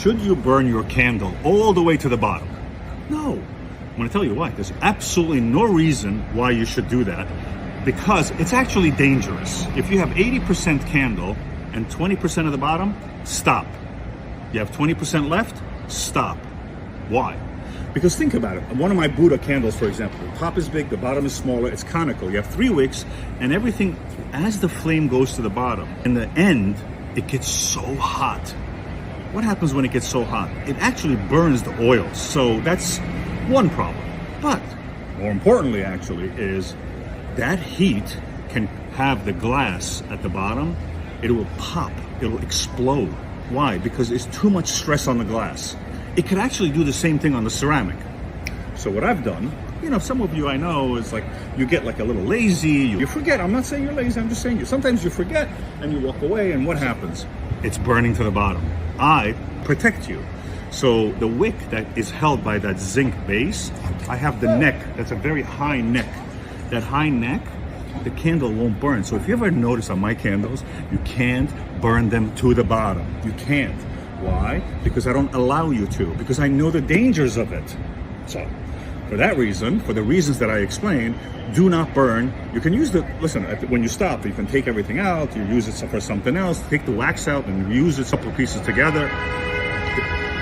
should you burn your candle all the way to the bottom? No. I'm going to tell you why. There's absolutely no reason why you should do that, because it's actually dangerous. If you have 80% candle and 20% of the bottom, stop. You have 20% left, stop. Why? Because think about it. One of my Buddha candles, for example, the top is big, the bottom is smaller, it's conical. You have 3 wicks, and everything, as the flame goes to the bottom, in the end, it gets so hot. What happens when it gets so hot? It actually burns the oil. So that's one problem. But more importantly, actually, is that heat can have the glass at the bottom, it will pop, it will explode. Why? Because it's too much stress on the glass. It could actually do the same thing on the ceramic. So what I've done, some of you I know is like, you get like a little lazy, you forget. I'm not saying you're lazy, I'm just saying sometimes you forget and you walk away, and what happens? It's burning to the bottom. I protect you. So the wick that is held by that zinc base, I have the neck, that's a very high neck. That high neck, the candle won't burn. So if you ever notice on my candles, you can't burn them to the bottom. You can't. Why? Because I don't allow you to, because I know the dangers of it. So for that reason, for the reasons that I explained, do not burn. You can use listen, when you stop, you can take everything out, you use it for something else, take the wax out and use it, a couple pieces together.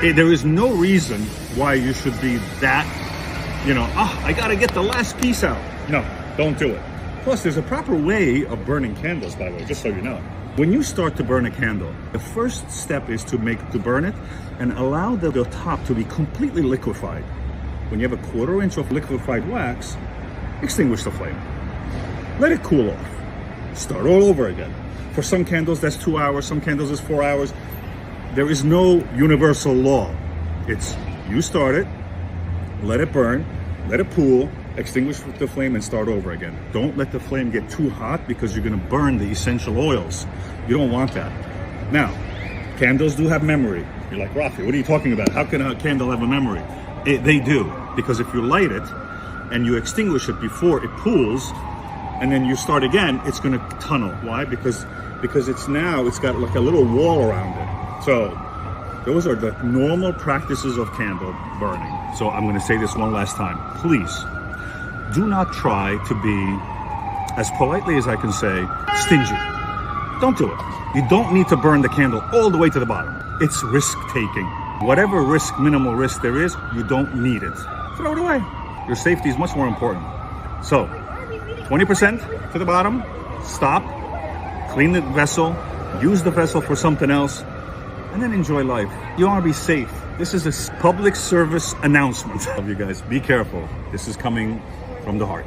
There is no reason why you should be that, I gotta get the last piece out. No, don't do it. Plus, there's a proper way of burning candles, by the way, just so you know. When you start to burn a candle, the first step is to burn it and allow the top to be completely liquefied. When you have a 1/4 inch of liquefied wax, extinguish the flame. Let it cool off. Start all over again. For some candles, that's 2 hours. Some candles is 4 hours. There is no universal law. It's you start it, let it burn, let it cool, extinguish the flame, and start over again. Don't let the flame get too hot, because you're going to burn the essential oils. You don't want that. Now, candles do have memory. You're like, Rafi, what are you talking about? How can a candle have a memory? They do, because if you light it and you extinguish it before it cools, and then you start again, it's going to tunnel. Why? Because it's got like a little wall around it. So those are the normal practices of candle burning. So I'm going to say this one last time. Please, do not try to be, as politely as I can say, stingy. Don't do it. You don't need to burn the candle all the way to the bottom. It's risk-taking. Whatever minimal risk there is, you don't need it. Throw it away. Your safety is much more important. So, 20% to the bottom, stop, clean the vessel, use the vessel for something else, and then enjoy life. You want to be safe. This is a public service announcement. Love you guys. Be careful. This is coming from the heart.